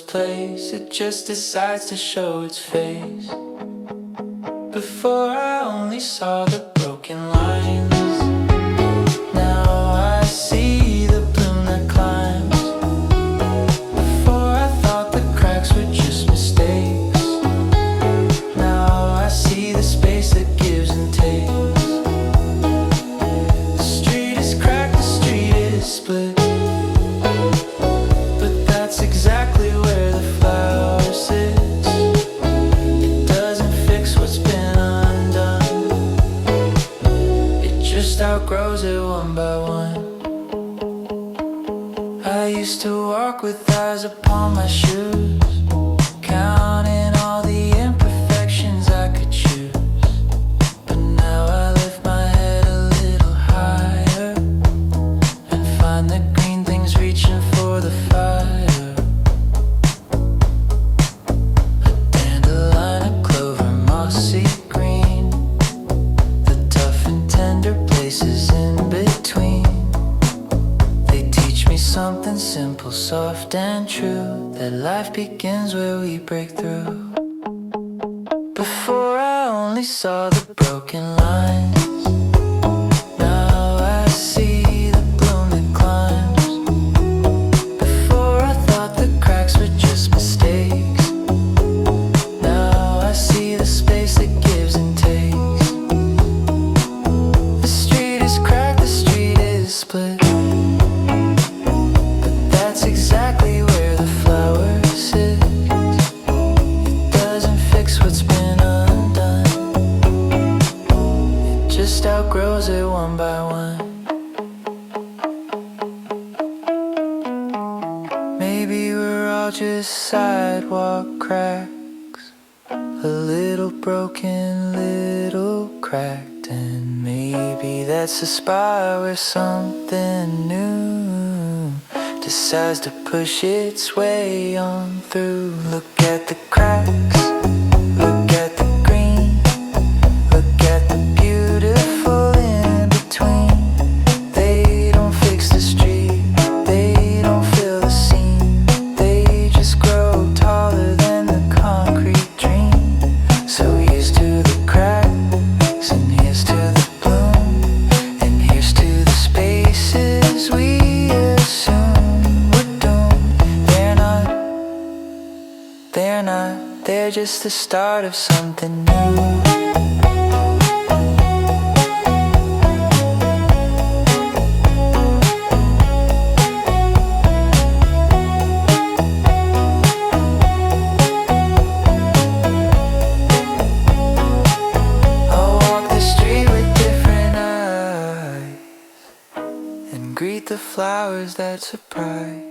place, it just decides to show its face. Before I only saw the broken lines, now I see the bloom that climbs. Before I thought the cracks were just mistakes, now I see the space that gives and takes. The street is cracked, the street is split, but that's exactly where the flower sits. It doesn't fix what's been undone, it just outgrows it one by one. I used to walk with eyes upon my shoes, counting all the imperfections I could choose. But now I lift my head a little higher and find the green things reaching for the fire. A dandelion, a clover, mossy green, the tough and tender places in between. They teach me something simple, soft and true, that life begins where we break through. Before I only saw the broken lines, now I see the bloom that climbs. Before I thought the cracks were just mistakes, now I see the space that gives and takes. The street is cracked, the street is split, but that's exactly where the flower sits. It doesn't fix what's been undone, it just outgrows it one by one. Maybe we're all just sidewalk cracks, a little broken, little cracked, and maybe that's the spot where something new decides to push its way on through. Look at the cracks, look at the green, look at the beautiful in between. They don't fix the street, they don't fill the seam, they just grow taller than the concrete dream. So here's to the cracks, and here's to the bloom, and here's to the spaces we assume we're doomed. They're just the start of something new. I'll walk the street with different eyes and greet the flowers that surprise.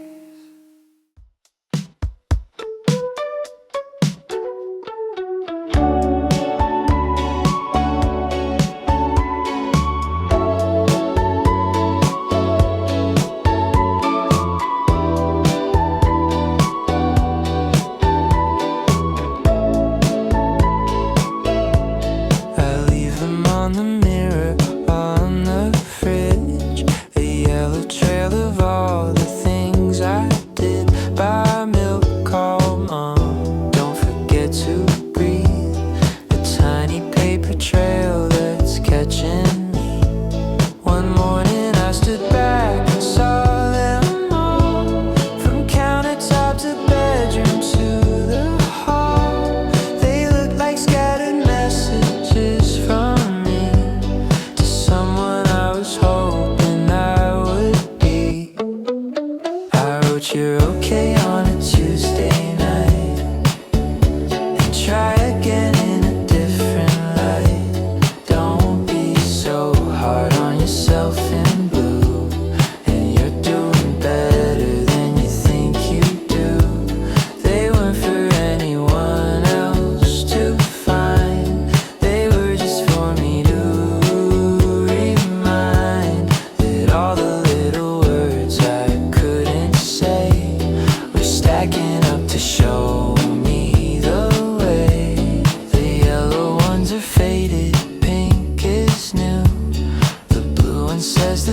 I leave them on the mirror, on the fridge, a yellow trail of all the things I did. Buy milk, call mom, don't forget to breathe, a tiny paper trail that's catching me. One morning I stood back and saw them all, from countertop to bedroom to the hall. They looked like scattered messages from me to someone I was hoping I would be. I wrote you're okay on a Tuesday night, and try again in a different light. Don't be so hard on yourself in blue, and you're doing better than you think you do. They weren't for anyone else to find, they were just for me to remind that all the little words I couldn't say were stacking up to show me the way. The yellow ones are faded, pink is new, the blue one says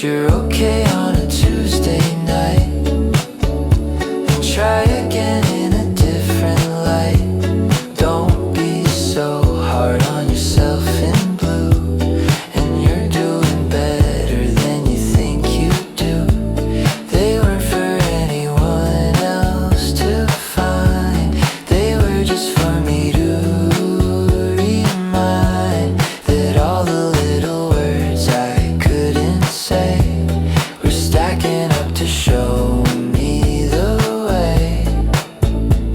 you're okay on a Tuesday night, and try again in a different light. Don't be so hard on yourself in blue, and you're doing better than you think you do. They weren't for anyone else to find, they were just for me to remind that all the little words I couldn't say were stacking up to show me the way.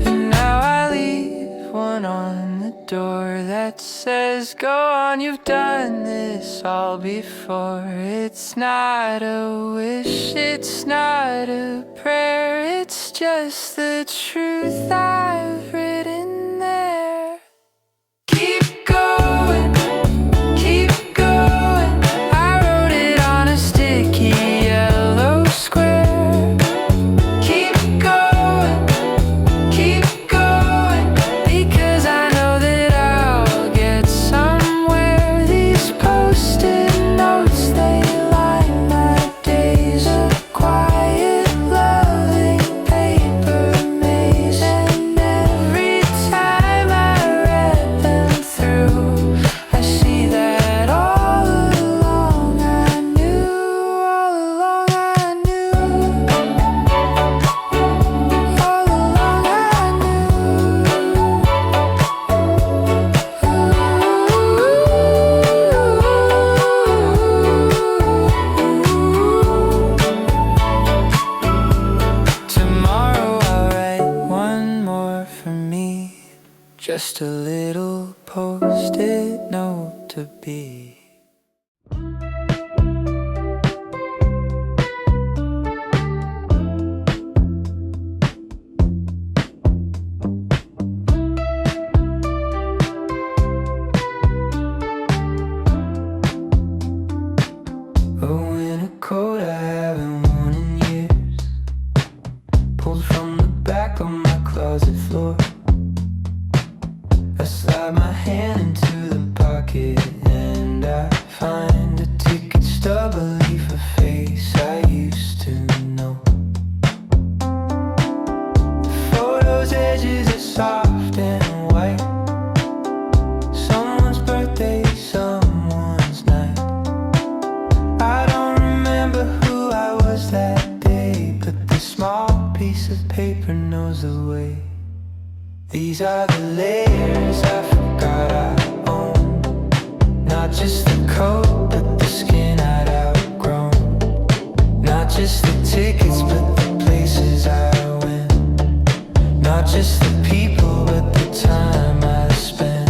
And now I leave one on the door that says, go on, you've done this all before. It's not a wish, it's not a prayer, it's just the truth I've written there. Keep going, keep going. I wrote it on a sticky yellow square. Keep going, because I know that I'll get somewhere. These post-it notes, they line my days. A quiet, loving paper maze. And every time I read them through, I see that all along I knew, all along I knew, all along I knew. Tomorrow I'll write one more for me, just a little post-it note to be. Oh, in a coat I haven't worn in years, pulled from the back of my closet floor. I slide my hand into the pocket and I find a ticket stub, a leaf, a face I used to know. The photo's edges are soft and white, someone's birthday, someone's night. I don't remember who I was that day, but the small piece of paper knows the way. These are the layers I forgot I own, not just the coat, but the skin I'd outgrown. Not just the tickets, but the places I went. Not just the people, but the time I spent.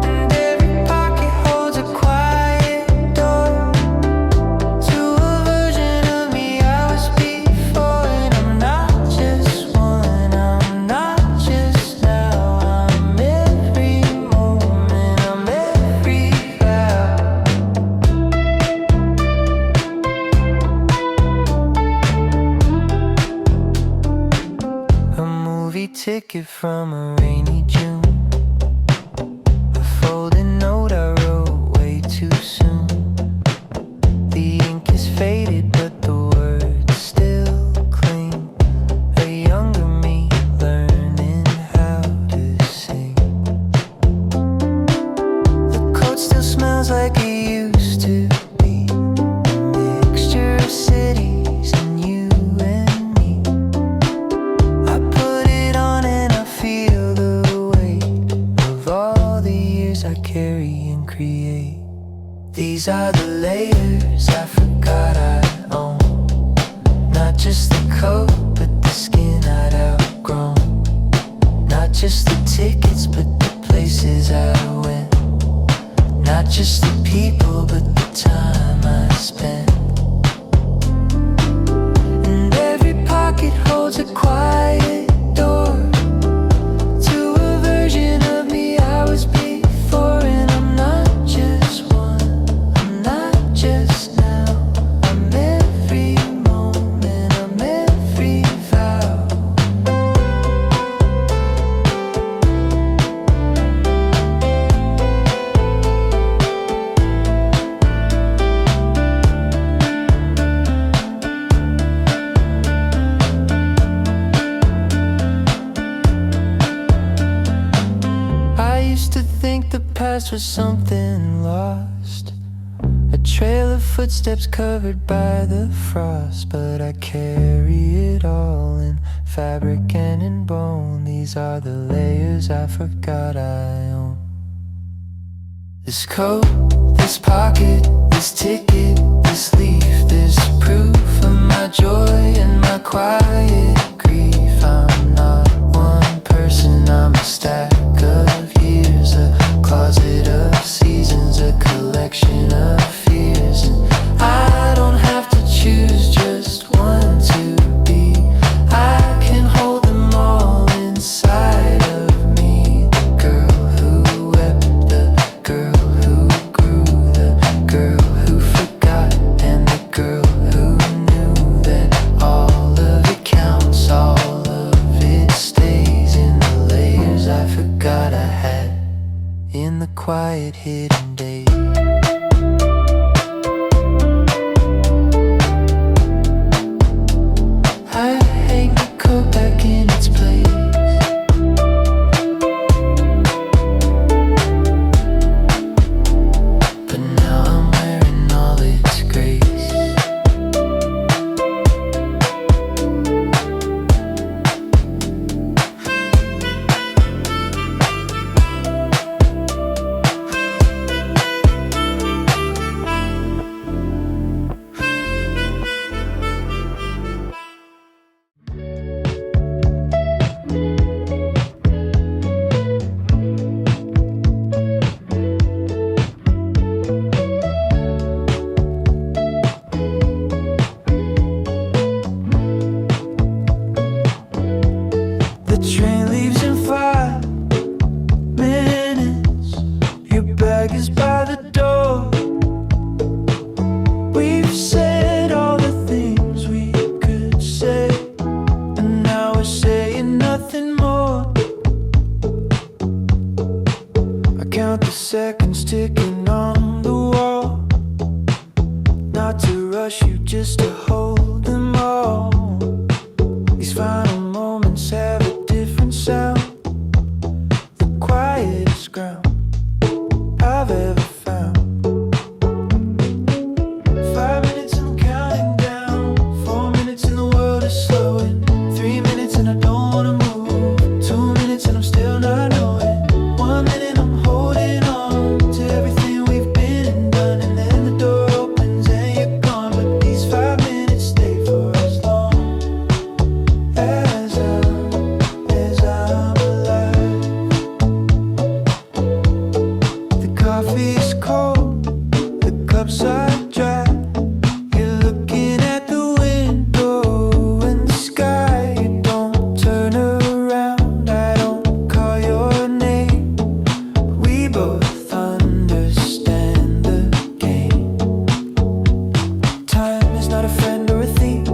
And every pocket holds a quiet door to a version of me I was before. And I'm not just one, I'm not just now, I'm every moment, I'm every vow. A movie ticket from a rainy June, a folded note I wrote way too soon. The ink is faded, but the words still cling. A younger me learning how to sing. The coat still smells like it used to be, a mixture of cities and you and me. I put it on and I feel the weight of all the years I carry and create. These are the layers I forgot I own, not just the coat, but the skin I'd outgrown. Not just the tickets, but the places I went. Not just the people, but the time I spent. And every pocket holds a quiet door to a version of me I was before. And I'm not just one, I'm not just now, I'm every moment, I'm every vow. past was something lost, a trail of footsteps covered by the frost. But I carry it all in fabric and in bone. These are the layers I forgot I own. This coat, this pocket, this ticket, this leaf, this proof of my joy and my quiet grief. I'm not one person, I'm a stack of years, a closet of seasons, a collection of fears. And I don't have to choose just one to be. I can hold them all inside of me. The girl who wept, the girl who grew, the girl who forgot, and the girl who knew that all of it counts, all of it stays in the layers I forgot I had in the quiet hidden days. I hang the coat back in its place, but now I'm wearing all its grace. The train leaves in 5 minutes. Your bag is by the door. We've said all the things we could say, and now we're saying nothing more. I count the seconds ticking on the wall, not to rush you, just to hold them all. These final moments have a different sound, the quietest ground I've ever found. 5 minutes and I'm counting down, 4 minutes and the world is slowing, 3 minutes and I don't wanna move, 2 minutes and I'm still not knowing, 1 minute I'm holding on to everything we've been and done, and then the door opens and you're gone. But these 5 minutes stay for as long as I'm alive. The coffee's cold, the cups are dry. You're looking at the window and the sky. You don't turn around, I don't call your name. We both understand the game. Time is not a friend or a thief,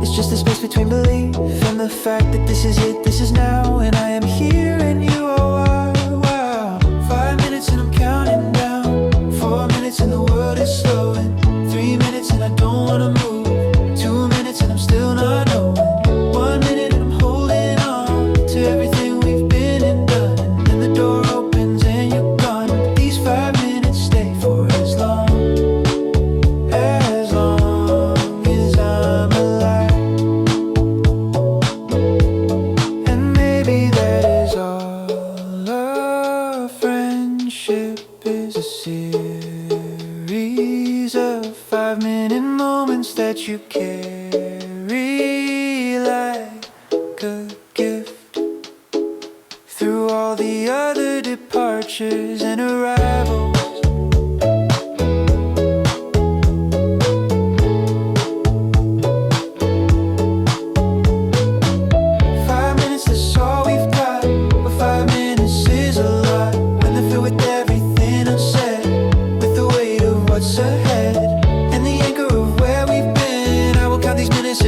it's just the space between belief and the fact that this is it, this is now, and I am here and you are. Wow. 5 minutes and I'm counting down, 4 minutes and the world is slowing, 3 minutes and I don't wanna move, 2 minutes and I'm still not knowing, 1 minute and I'm holding on to everything we've been and done, and then the door opens and you're gone. These 5 minutes stay for as long as I'm alive. And maybe that is all a friendship is, a series of 5-minute moments that you carry like a gift through all the other departures and arrivals. That's all we've got, but 5 minutes is a lot when they're filled with everything unsaid, with the weight of what's ahead and the anchor of where we've been. I will count these minutes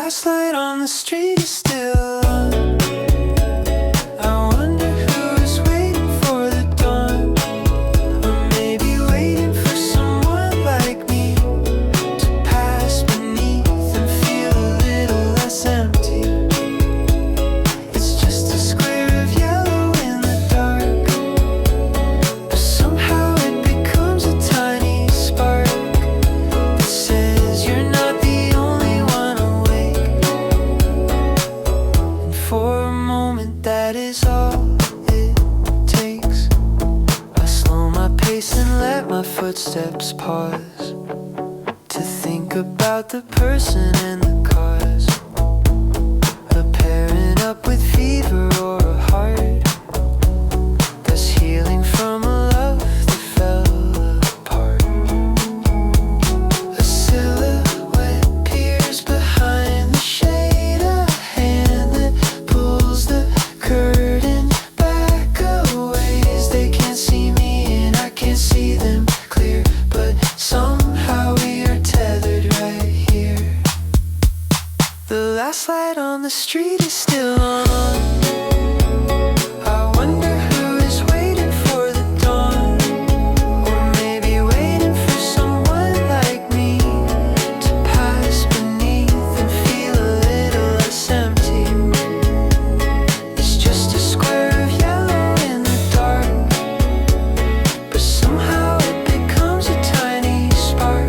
last light on the street is still on. I wonder who is waiting for the dawn, or maybe waiting for someone like me to pass beneath and feel a little less empty. It's just a square of yellow in the dark, but somehow it becomes a tiny spark that says you're not the only one awake. And for a moment that is all it takes. I slow my pace and let my footsteps pause to think about the person and the cause. A parent up with fever or a heart that's healing from a love that fell apart. A silhouette peers behind the shade, a hand that pulls the curtain back a ways. They can't see me and I can't see them clear, but somehow we are tethered right here. The last light on the street is still on. I wonder who is waiting for the dawn, or maybe waiting for someone like me to pass beneath and feel a little less empty. It's just a square of yellow in the dark, but somehow it becomes a tiny spark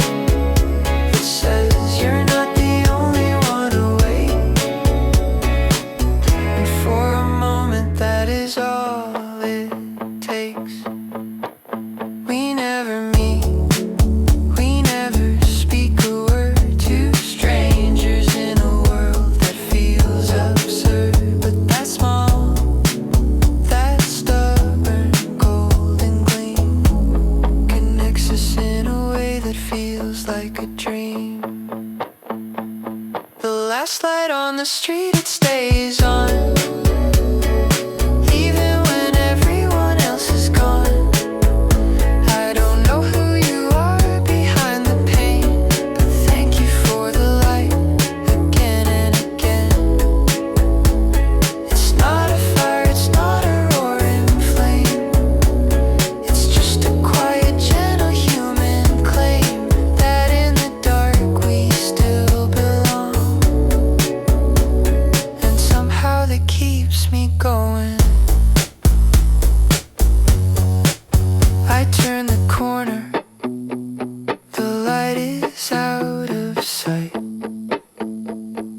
that says you're not the only one awake. And for a moment that is all it takes. We never meet, we never speak a word to strangers in a world that feels absurd. But that small, that stubborn golden gleam connects us in a way that feels like a dream. The last light on the street, it stays on, even when everyone else is gone. I don't know who you are behind the pain, but thank you for the light again and again. It's not a fire, it's not a roaring flame. It's just a quiet, gentle human claim that in the dark we still belong. And somehow that keeps me going. I turn the corner, the light is out of sight,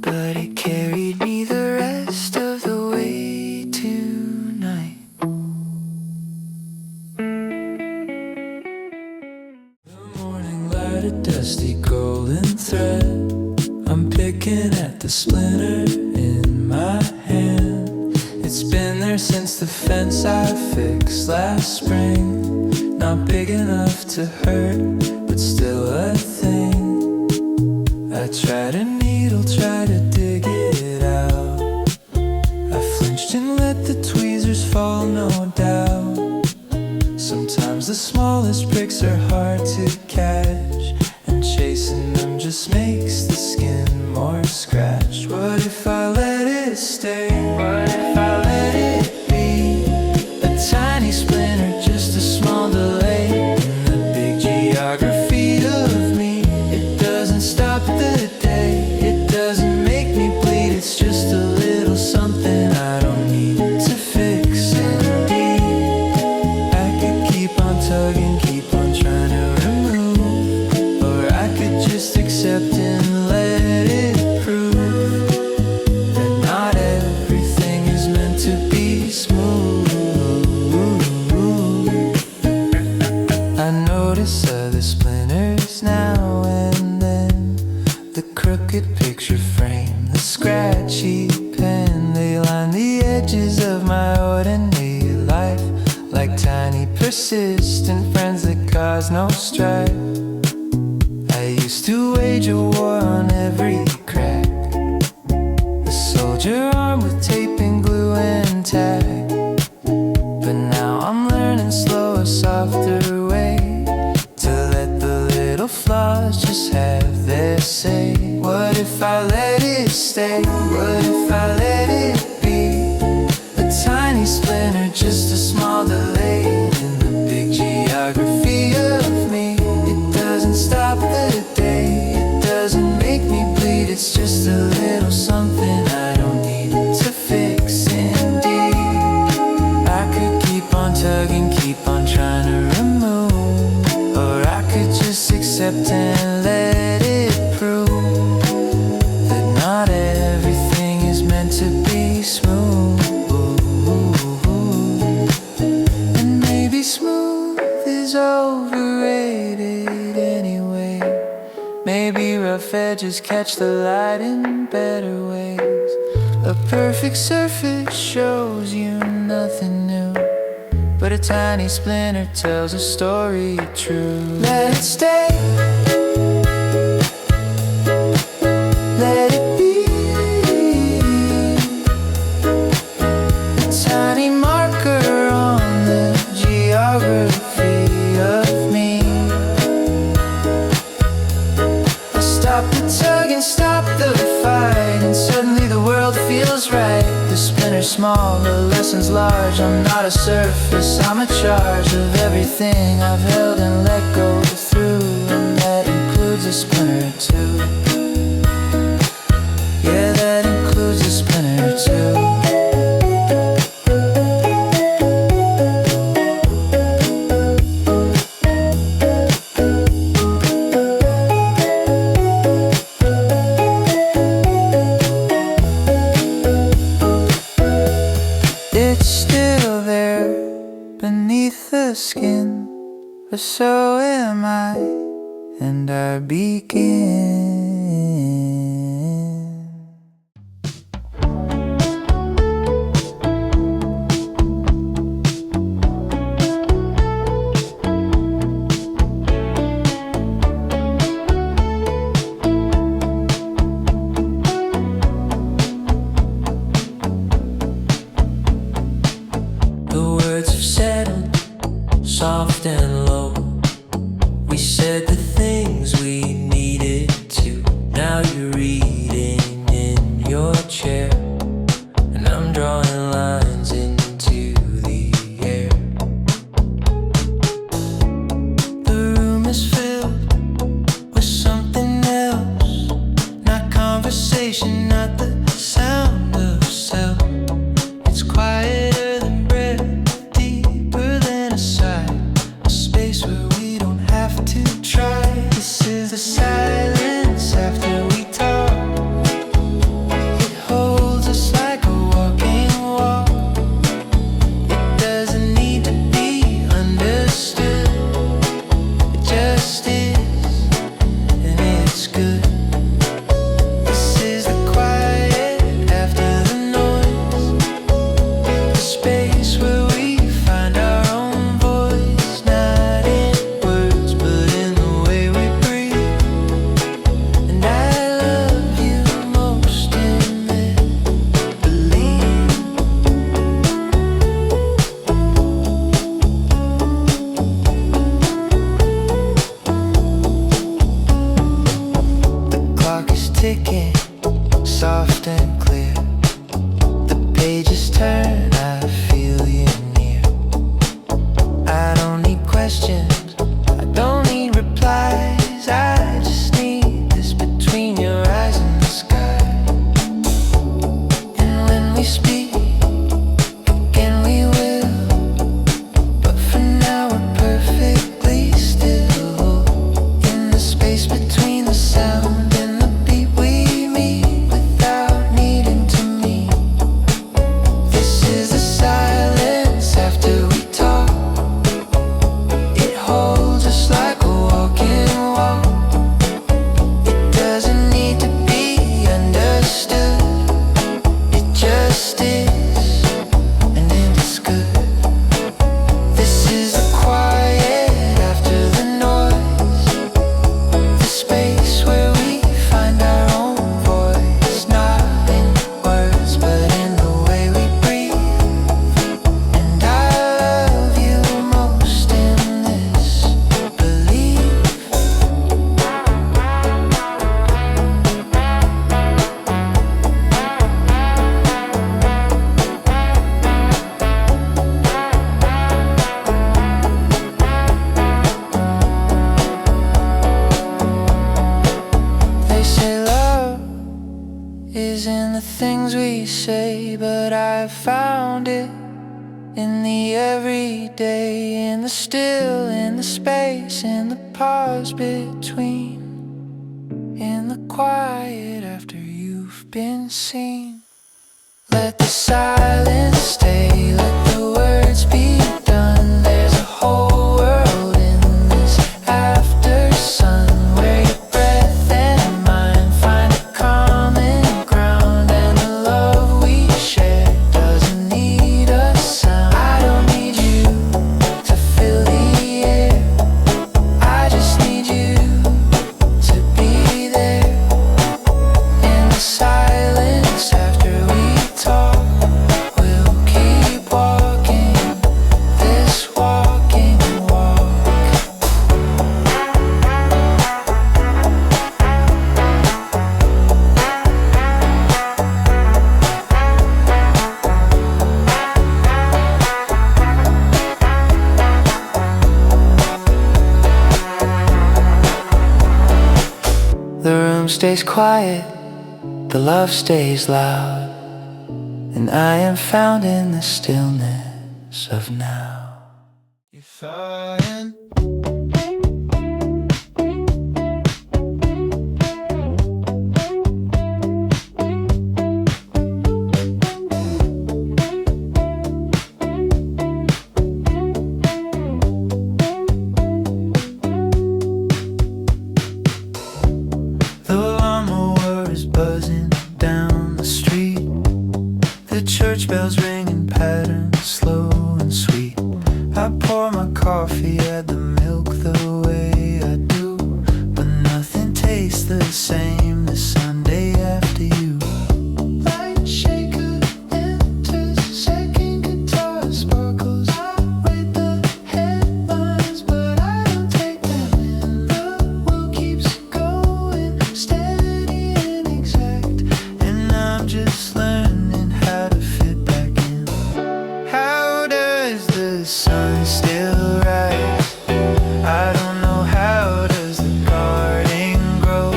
but it carried me the rest of the way tonight. The morning light, a dusty golden thread. I'm picking at the splinter in my hand. It's been there since the fence I fixed last spring. Not big enough to hurt, but still a thing. I tried a needle, tried to dig it out. I flinched and let the tweezers fall, no doubt. Sometimes the smallest pricks are hard to catch, and chasing them just makes the skin more scratched. What if I let it stay? What if I let it be? A tiny splinter, just a small delay in the big geography of me. It doesn't stop the day, it doesn't make me bleed. It's just a little something I don't need to fix indeed. I could keep on tugging, keep on trying to remove, or I could just accept and let it prove that not everything is meant to be smooth. I notice other splinters now and then, the crooked picture frame, the scratchy pen. They line the edges of my ordinary life like tiny persistent friends that cause no strife. I used to wage a war on every crack, a soldier armed with tape and glue and tag. But now I'm learning slow, a softer way to let the little flaws just have their say. What if I let it stay? What if I let it be? A tiny splinter, just a small delay in the big geography of me. It doesn't stop the day, it doesn't make me bleed. It's just a little something I don't need to fix indeed. I could keep on tugging, keep on trying to remove, or I could just accept and let it prove that not everything is meant to be smooth. And maybe smooth is overrated anyway. Maybe rough edges catch the light in better ways. A perfect surface shows you nothing new, but a tiny splinter tells a story true. Let it stay, let it be. A tiny marker on the geography of me. I'll stop the tug and stop the fight, and suddenly the world feels right. The splinter's small, the lesson's large. I'm not a surface, I'm a charge of everything I've held and let go through, and that includes a splinter too. Yeah, that includes a splinter too. It's still there beneath the skin, but so am I, and I begin. The words have settled, soft and low. We said the things we needed to. Now you're reading in your chair, and I'm drawing lines into the air. The room is filled with something else, not conversation, not the sound of self. It's quieter than breath, deeper than a sigh, a space where we don't have to try. This is the silence after we talk. It holds us like a walking walk. It doesn't need to be understood, it just is, and it's good. This is the quiet is in the things we say, but I've found it in the everyday, in the still, in the space, in the pause between, in the quiet after you've been seen. Let the silence stay, let the words be done. There's a whole world in this after sun, where your breath and mine find a common ground, and the love we share doesn't need a sound. I don't need you to fill the air, I just need you to be there. In the silence after we talk, we'll keep walking this walking walk. The room stays quiet, the love stays loud, and I am found in the stillness of now. If I am the lawnmower is buzzing down the street, the church bells ring in patterns, slow and sweet. I pour my coffee, add the milk the way I do, but nothing tastes the same this Sunday after you. Light shaker enters, second guitar sparkles. I read the headlines, but I don't take them in. The world keeps going, steady and exact, and I'm just learning how to fit back in. How does the sun still rise? I don't know. How does the garden grow?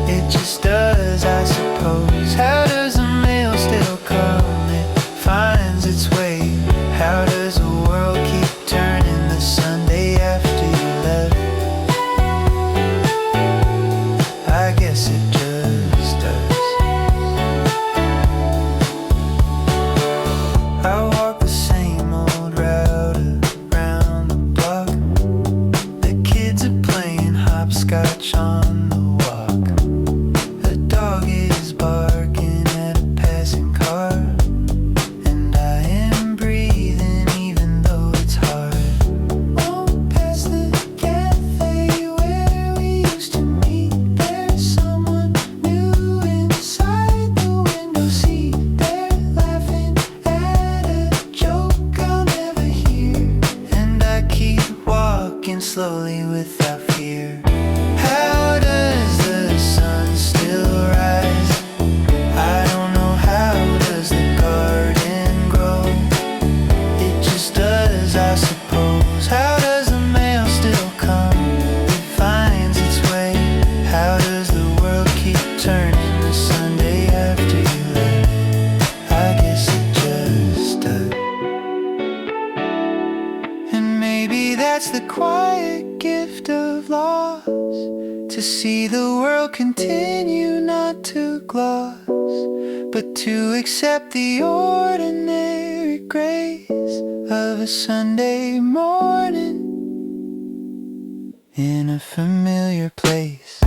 It just does, I suppose. How does the mail still come? It finds its way. How does the world keep turning the Sunday after you left? I guess it just does. I walk the same old route around the block. The kids are playing hopscotch on the walk. A dog is barking at a passing car, and I am breathing even though it's hard. Won't pass the cafe where we used to meet. There's someone new inside the window seat. They're laughing at a joke I'll never hear, and I keep walking slowly without fear. How does the sun still rise? I don't know. How does the garden grow? It just does, I suppose. How does the mail still come? It finds its way. How does the world keep turning the Sunday after you left? I guess it just does. And maybe that's the quiet gift of loss, to see the world continue, not to gloss, but to accept the ordinary grace of a Sunday morning in a familiar place.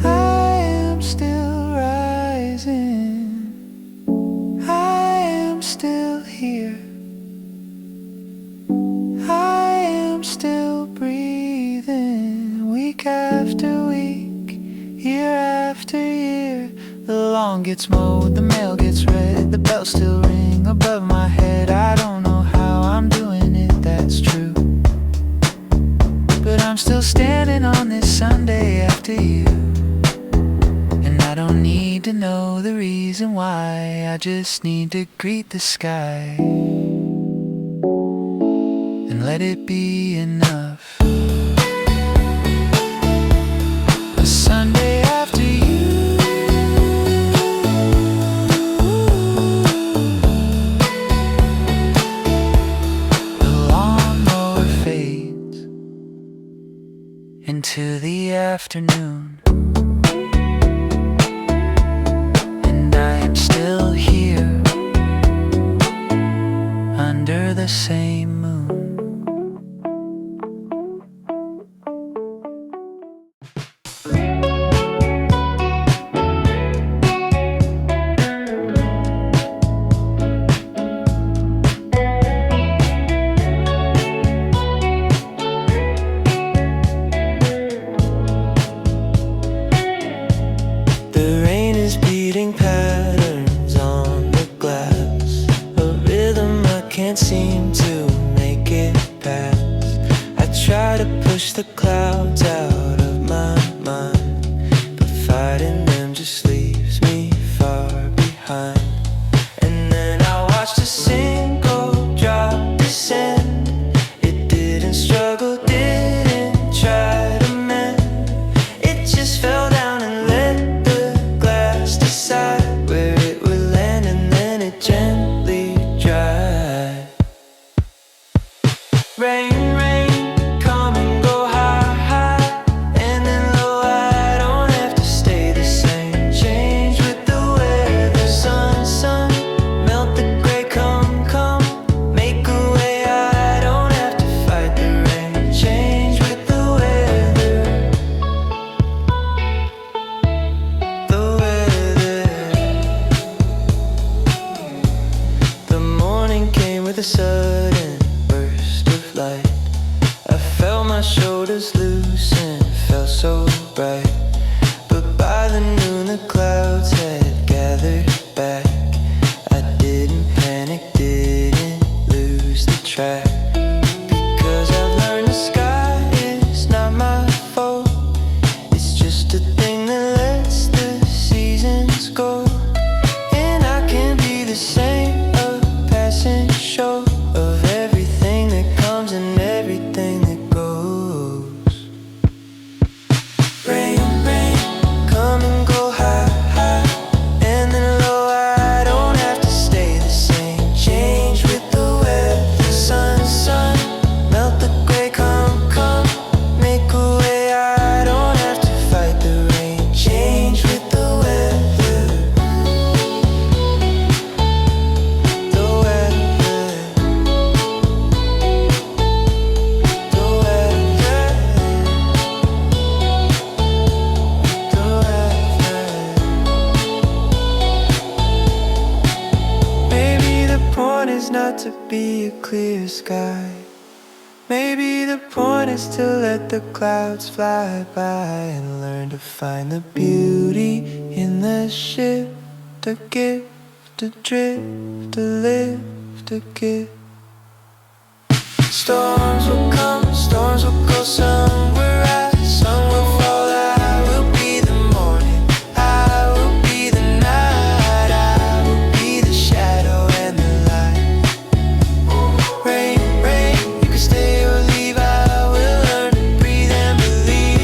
I am still rising, I am still here, I am still breathing, week after week, year after year. The lawn gets mowed, the mail gets read, the bells still ring above my head. I don't know how I'm doing it, that's true, but I'm still standing on this Sunday after you. And I don't need to know the reason why, I just need to greet the sky. let it be enough. A Sunday after you, the lawnmower fades into the afternoon, and I am still here under the same moon. The rain is beating patterns on the glass, a rhythm I can't seem to make it past. I try to push the clouds out of my mind, but fighting them just leaves me far behind. And then I watched a single drop descend. It didn't struggle, didn't try to mend. It just fell down and let the glass decide where it would land, and then it gently dried. Rain, rain, come and go high, high, and then low. I don't have to stay the same. Change with the weather. Sun, sun, melt the gray. Come, come, make a way. I don't have to fight the rain. Change with the weather. The weather. The morning came with a sudden burst of light. I felt my shoulders loosen, felt so bright. But by the noon the clouds had gathered back. I didn't panic, didn't lose the track, because I've learned the sky is not my fault. It's just a thing that lets the seasons go. And I can be the same, a passing show of everything that comes and everything that goes. Rain, rain, come and go high, high, and then low. I don't have to stay the same. Change with the weather. Sun, sun, melt the gray. Come, come, make a way. I don't have to fight the rain. Change with the weather. The weather. The weather. The weather. Maybe the point is not to be a clear sky. Maybe the point is to let the clouds fly by and learn to find the beauty in the shift, the gift, the drift, the lift, the gift. Storms will come, storms will go. Sun will rise, sun will fall. I will be the morning, I will be the night, I will be the shadow and the light. Rain, rain, you can stay or leave. I will learn to breathe and believe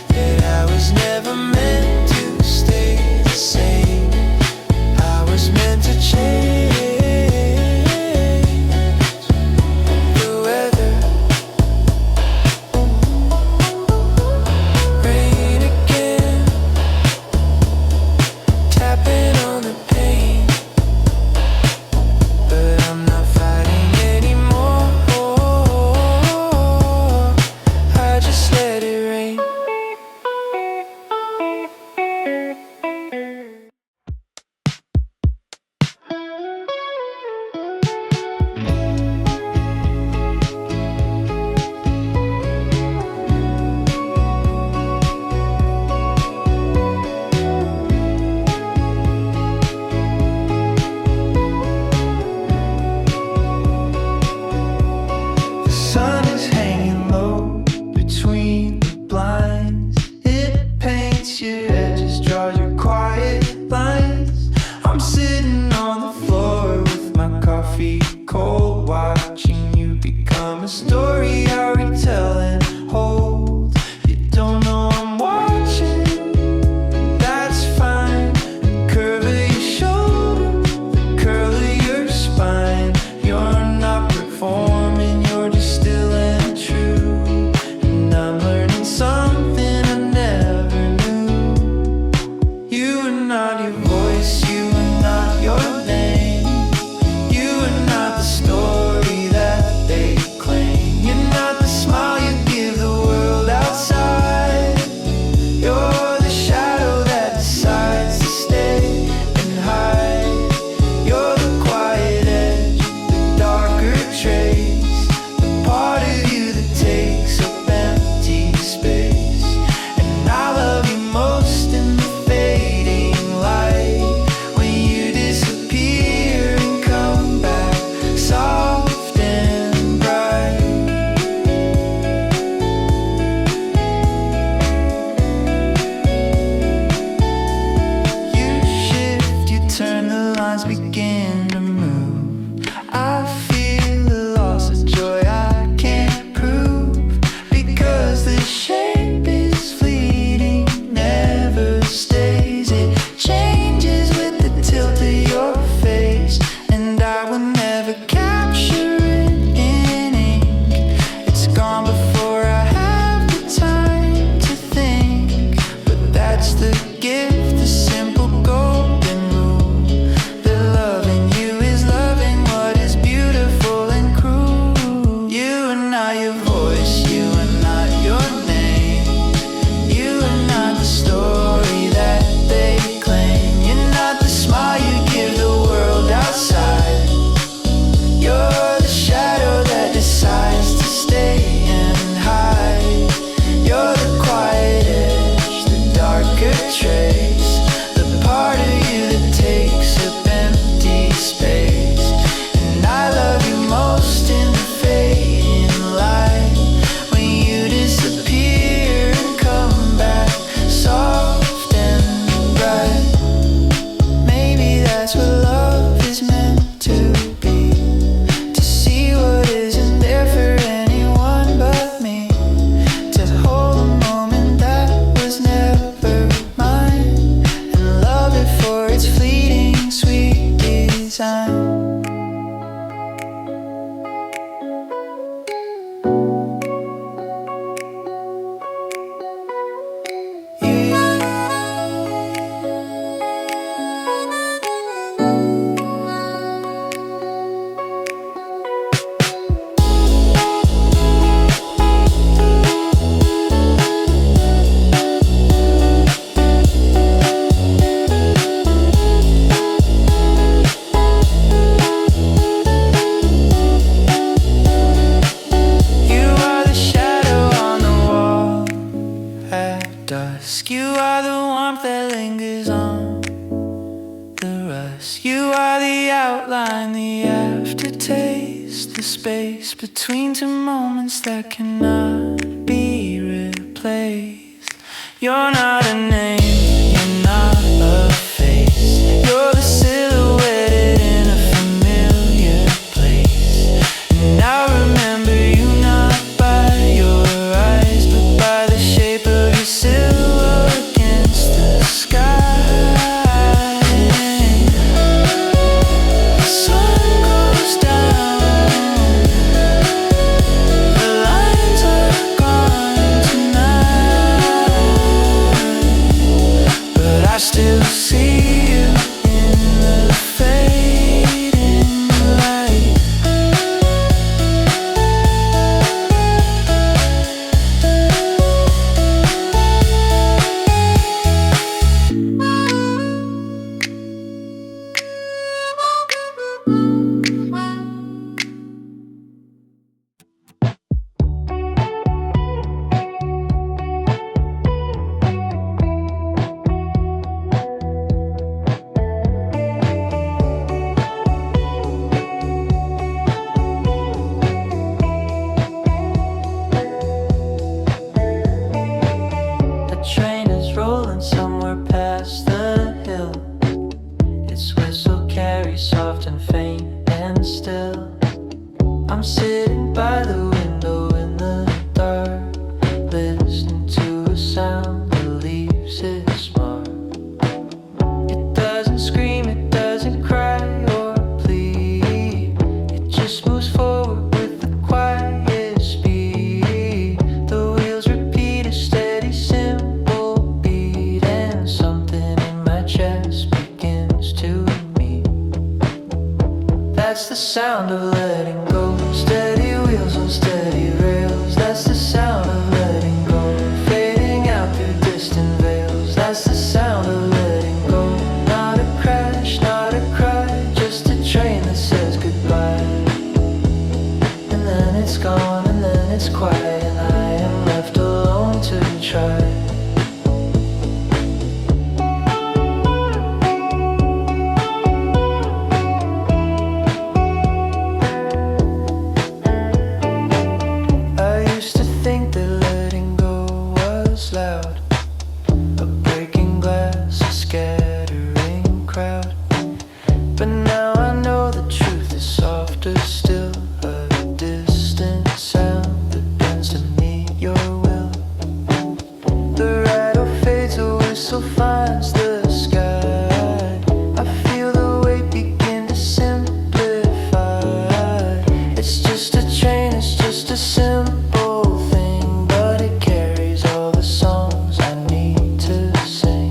that I was never meant to stay the same. I was meant to change. The weather. is the space between two moments that cannot be replaced. You're not a name, you're not a face. You're the silhouette in a familiar place. And I remember you not by your eyes, but by the shape of your silhouette against the sky. The sun goes down, the lines are gone tonight, but I still see you in the fading light. The train is rolling somewhere past the hill. Its whistle carries soft and faint and still. I'm sitting by the window in the dark, listening to a sound that leaves its mark. It doesn't scream, it doesn't cry or plead. It just moves forward with a quiet speed. The wheels repeat a steady, simple beat, and something in my chest begins to meet. That's the sound of letting go. Steady wheels on steady rails. That's the sound of letting go. Fading out through distant veils. That's the sound of letting go. Not a crash, not a cry, just a train that says goodbye. And then it's gone, and then it's quiet, and I am left alone to try. I used to think that letting go was loud, a breaking glass, a scattering crowd. But now I know the truth is softer still, a distant sound that bends to meet your will. The rattle fades, the whistle finds the sky. I feel the weight begin to simplify. It's just a train, it's just a simple thing, but it carries all the songs I need to sing.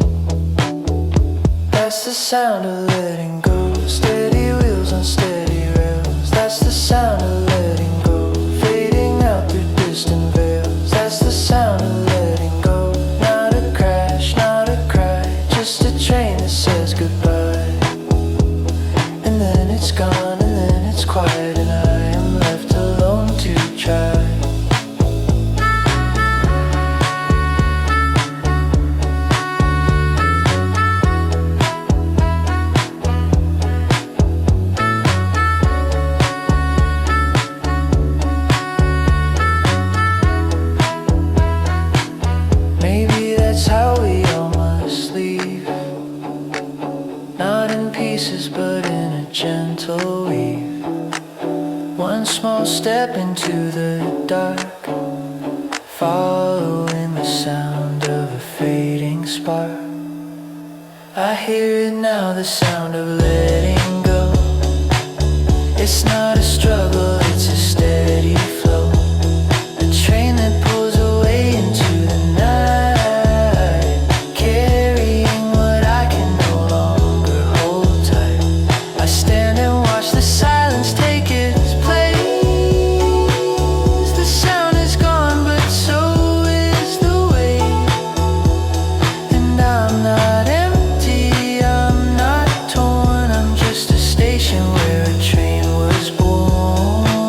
That's the sound of letting go. Steady wheels on steady rails. That's the sound of letting go. Fading out through distant veils. That's the sound of letting go. Not a crash, not a cry, just a train that says goodbye. And then it's gone, and then it's quiet, and I am left alone to try. Maybe that's how we all must leave. Not in pieces, but in a gentle weave. One small step into the dark, following the sound of a fading spark. I hear it now, the sound of letting go. It's not a struggle, it's a steady flow. A train that pulls away into the night, carrying what I can no longer hold tight. I stand and watch the silence take its place. The sound is gone, but so is the weight. And I'm not empty, I'm not torn, I'm just a station where a train was born.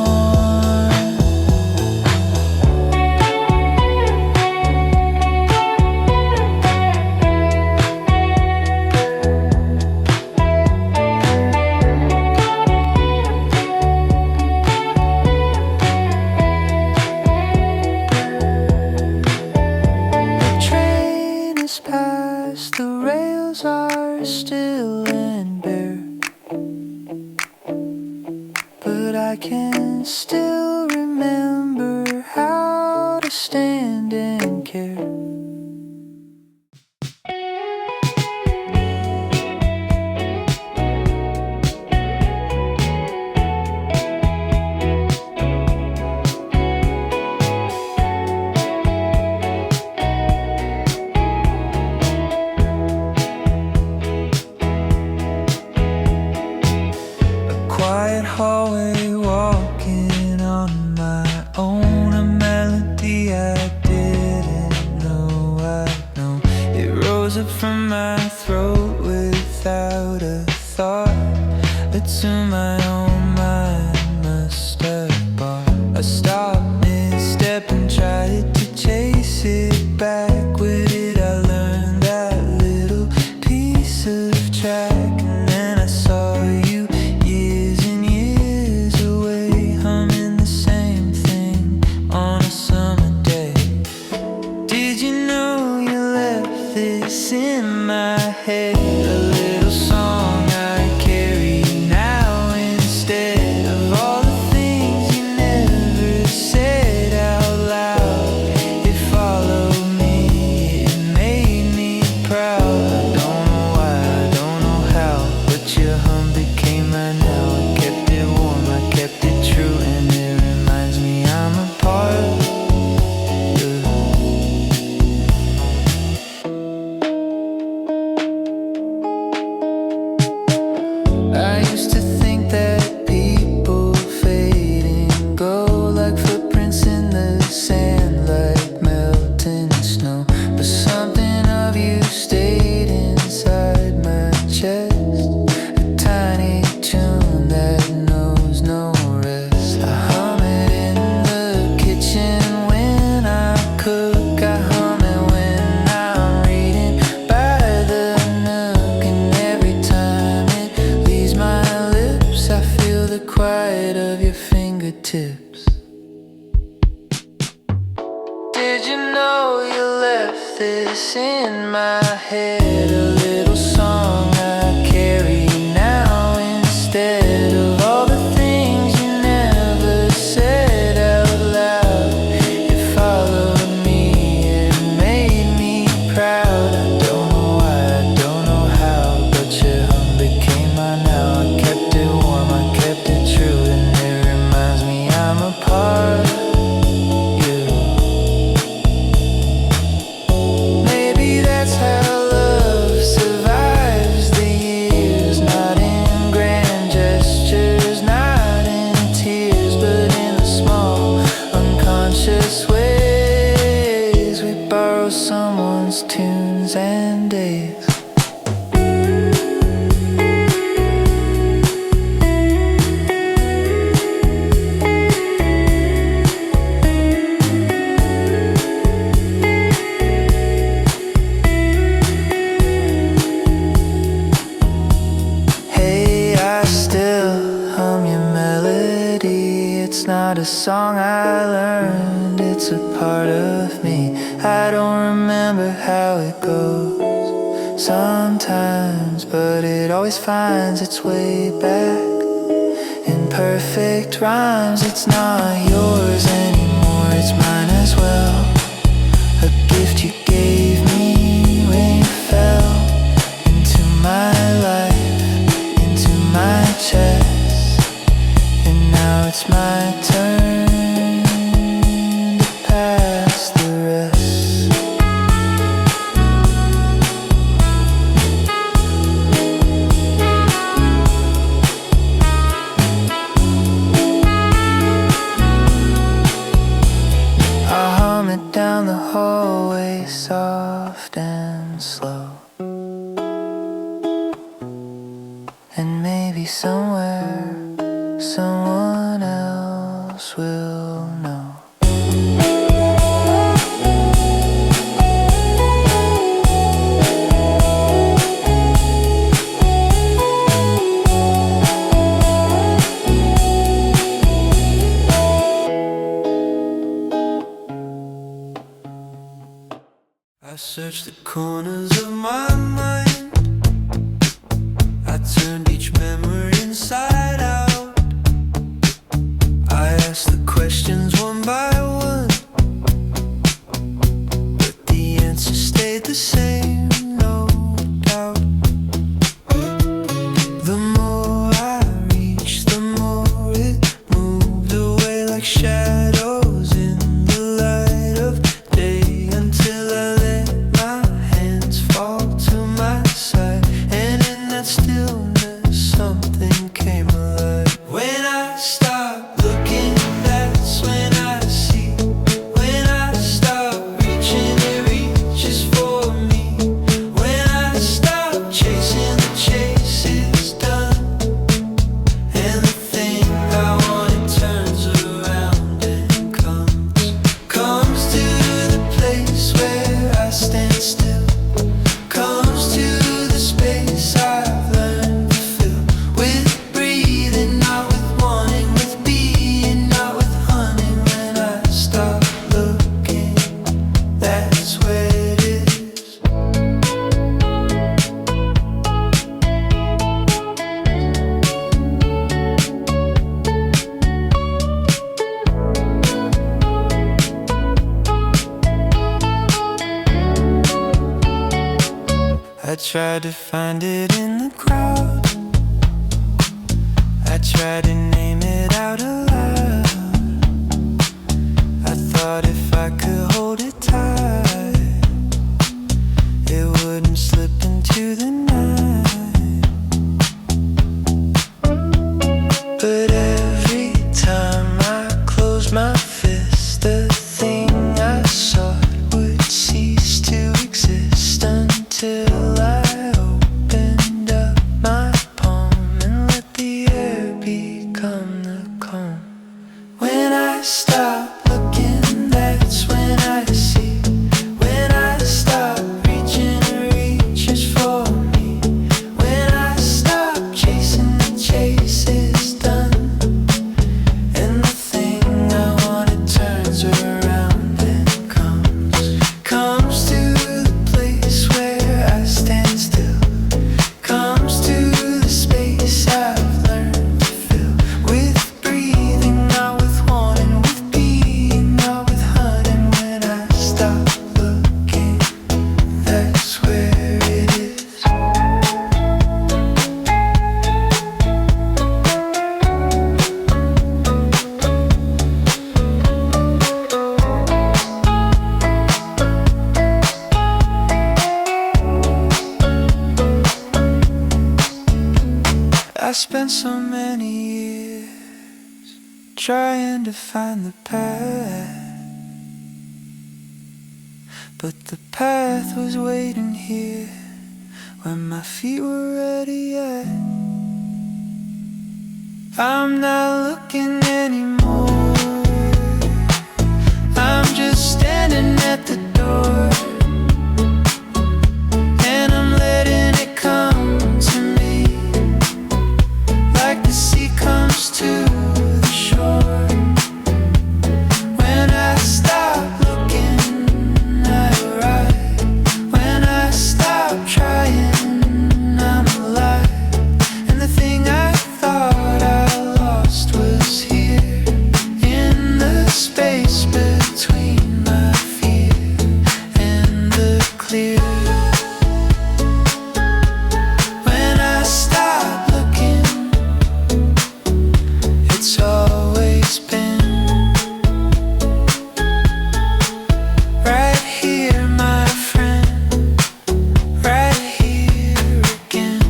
but I can still remember how to stand and care. Hallway walking on my own, a melody I didn't know I'd know. It rose up from my throat without a thought, but to my own mind must have bought. I stopped mid-step and tried to chase it back. Where did I learn that little piece of track? And then I saw you in my head, a little song I carry now instead of all the things you never said out loud. It followed me, it made me proud. I don't know why, I don't know how, but your hum became mine now. I kept it warm, I kept it true, and it reminds me I'm a part of you. I used to think that people fade and go like footprints in the sand, like melting snow. But something of you stayed inside my chest, a tiny tune that knows no rest. I hum it in the kitchen when I cook, I hum it when I'm reading by the nook, and every time it leaves my lips, I feel the quiet of your fingertips. Did you know you left this in my head? A little song I carry now instead of all the things you never said out loud. It followed me, it made me proud. I don't know why, I don't know how, but your hum became mine now. I kept it warm, I kept it true, and it reminds me I'm a part of you. Maybe that's how love survives the years, not in grand gestures, not in tears, but in the small, unconscious ways we borrow someone's tunes and days. Hey, I still hum your melody. It's not a song I learned, it's a part of me. I don't remember how it goes sometimes, but it always finds its way back in perfect rhymes. It's not yours anymore, it's mine as well. A gift you gave me when you fell into my life, into my chest, and now it's my turn to pass the rest. I hum it down the hallway, soft and slow, and maybe somewhere someone else will know. I searched the corners of my mind, I turned each memory inside out, ask the questions one by one, but the answer stayed the same, no doubt. The more I reached, the more it moved away like shadows in the light of day, until I let my hands fall to my side, and in that stillness something came alive. When I stop looking, that's when I see. When I stop reaching, it reaches for me. When I stop chasing, the chase is done, and the thing I wanted turns around and comes to the place where I stand still, comes to the space I've learned to fill, with breathing, not with wanting, with being, not with hunting. When I stop looking, that's where it is. I tried to find it in the crowd, I tried to name it out aloud. I thought if I could hold it tight, it wouldn't slip into the night. But every time I closed my fist, the thing I sought would cease to exist, until I opened up my palm and let the air become the calm. When I stop looking, that's when I see. When I stop reaching, it reaches for me. When I stop chasing, the chase is done, and the thing I wanted turns around and comes to the place where I stand still, comes to the space I've learned to fill, with breathing, not with wanting, with being, not with hunting. When I stop looking, that's where it is. I spent so many years trying to find the path, but the path was waiting here where my feet were ready at. I'm not looking anymore, I'm just standing at the door, and I'm letting it come to me, like the sea comes to the shore. When I stop looking, I arrive. When I stop trying, I'm alive, and the thing I thought I lost was here, in the space between my fear and the clear. When I stop looking, it's always been right here, my friend, right here again.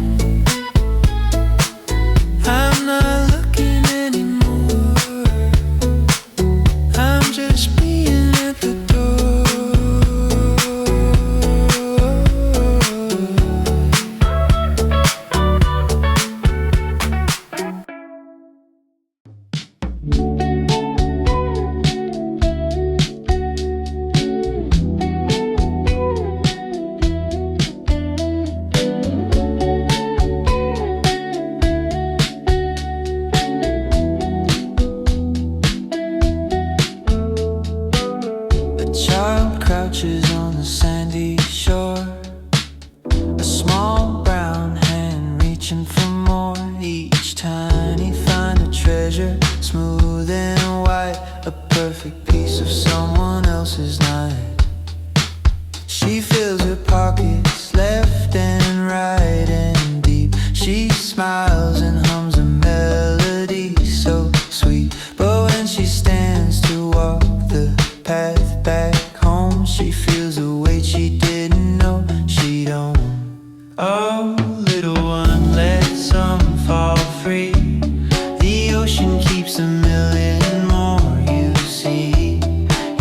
I'm not looking anymore, I'm just being at the door. A child crouches on the sandy shore, a small brown hand reaching for more. Each tiny find a treasure, smooth smooth and white, a perfect piece of someone else's night. She fills her pockets left and right and deep. She smiles and hums a melody so sweet. But when she stands to walk the path back home, she feels a weight she didn't know she'd own. Oh, little one, let some fall free. The ocean keeps a million more, you see.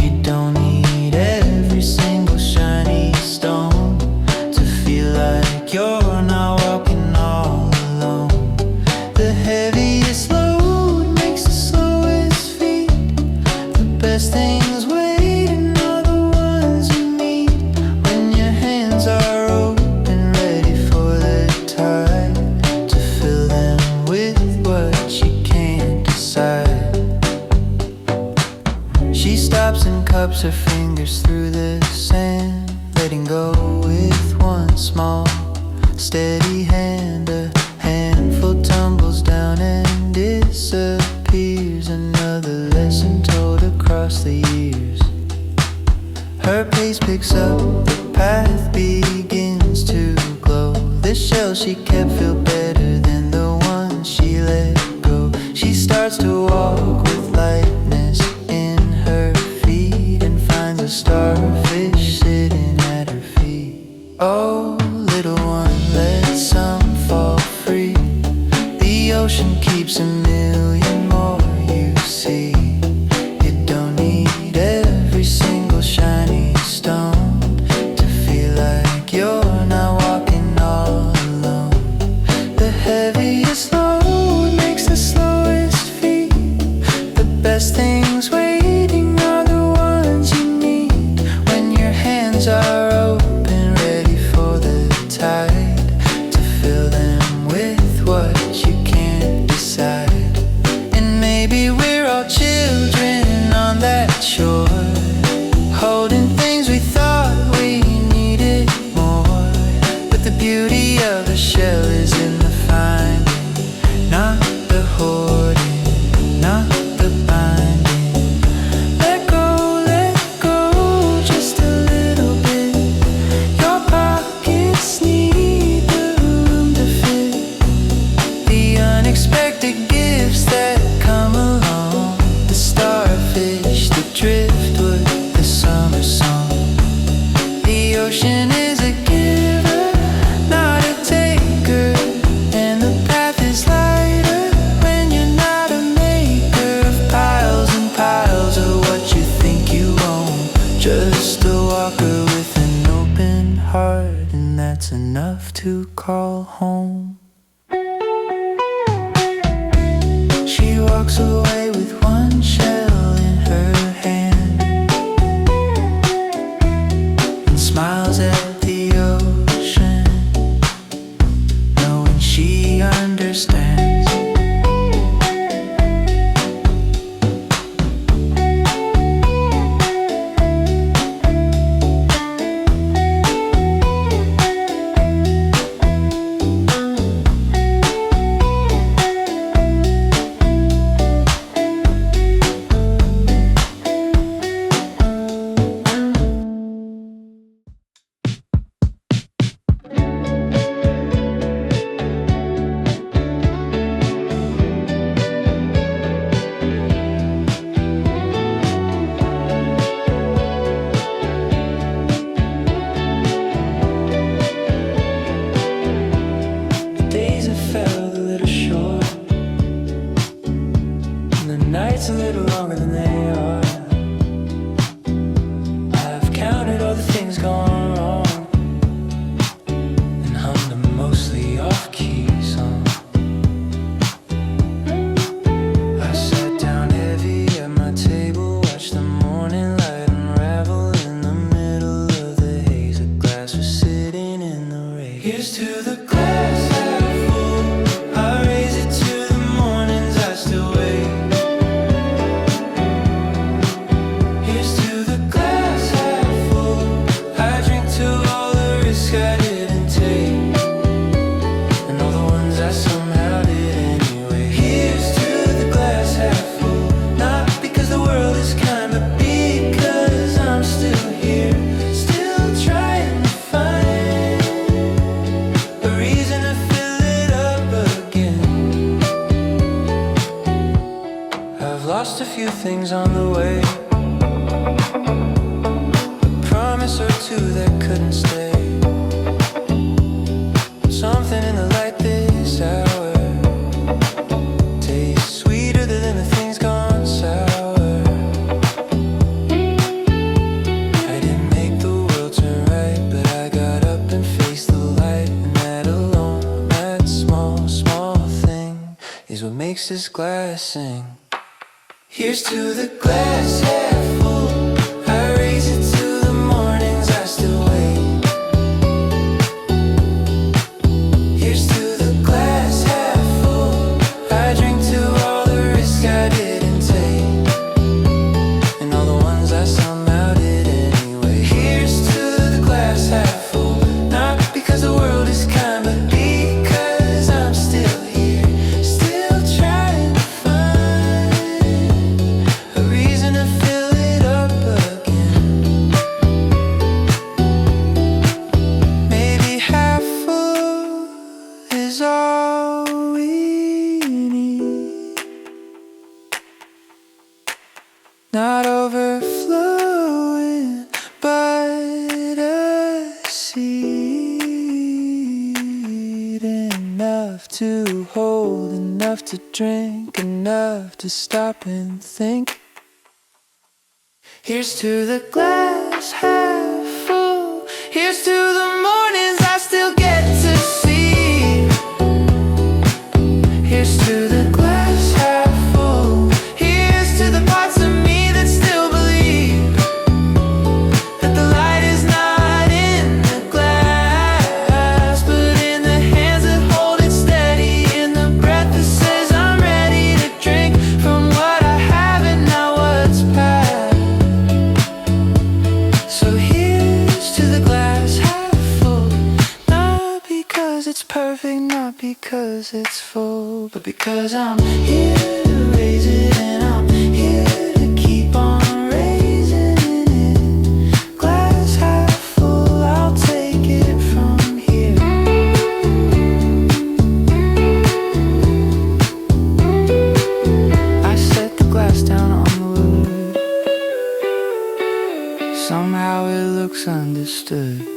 You don't need every single shiny stone to feel like you're not walking all alone. The heaviest load makes the slowest feet. The best things waiting are the ones you meet when your hands are open, ready for the tide to fill them with what you can't decide. She stops and cups her fingers through the sand, letting go with one small steady hand. A handful tumbles down and disappears. Another lesson told across the years. Her pace picks up, the path begins to glow. The shell she kept feel better than the one she let go. She starts to walk with lightness in her feet and finds a starfish sitting at her feet. Oh, little one, let some fall free. The ocean keeps a million more, you see. You don't need every single shiny stone to feel like you're not walking all alone. The heaviest load makes the slowest feet. The best things waiting are the ones you need when your hands are open, ready for the tide to fill them with what you can't decide. And maybe we're all children on that shore, holding things we thought we needed more. But the beauty of the shell is in the finding, not the hoarding, not the binding. Let go, just a little bit. Your pockets need the room to fit the unexpected gifts that come along. The starfish, the driftwood, the summer song. The ocean is a giver, not a taker, and the path is lighter when you're not a maker of piles and piles of what you think you own. Just a walker with an open heart, and that's enough to call home. She walks away with one shell in her hand and smiles at the ocean, knowing she understands. The days have felt a little short, and the nights a little longer than they are. I've counted all the things gone wrong and hummed a mostly off-key song. I sat down heavy at my table, watched the morning light unravel in the middle of the haze. A glass was sitting in the rain. Here's to the glass half full. I raise it to the mornings I still wait. I've lost a few things on the way, a promise or two that couldn't stay. Something in the light this hour tastes sweeter than the things gone sour. I didn't make the world turn right, but I got up and faced the light, and that alone, that small, small thing is what makes this glass sing. Here's to the glass half full, I raise it to the mornings I still wait. Here's to the glass half full, I drink to all the risks I didn't take, and all the ones I somehow did anyway. Here's to the glass half full, not because the world is kind, but because I'm still here, still trying to find a reason to fill it up again. Maybe half full is all we need, not overflowing, but a seed, enough to hold, enough to drink, enough to stop and think. Here's to the glass half full, here's to the mornings I still get to see. Here's to the glass half full, here's to the parts of me that still believe that the light is not in the glass, but in the hands that hold it steady, in the breath that says I'm ready to drink from what I have and not what's past. So here's to the glass half full, not because it's perfect, not because it's full, but because I'm here to raise it, and I'm here to keep on raising it. Glass half full, I'll take it from here. I set the glass down on the wood, somehow it looks understood.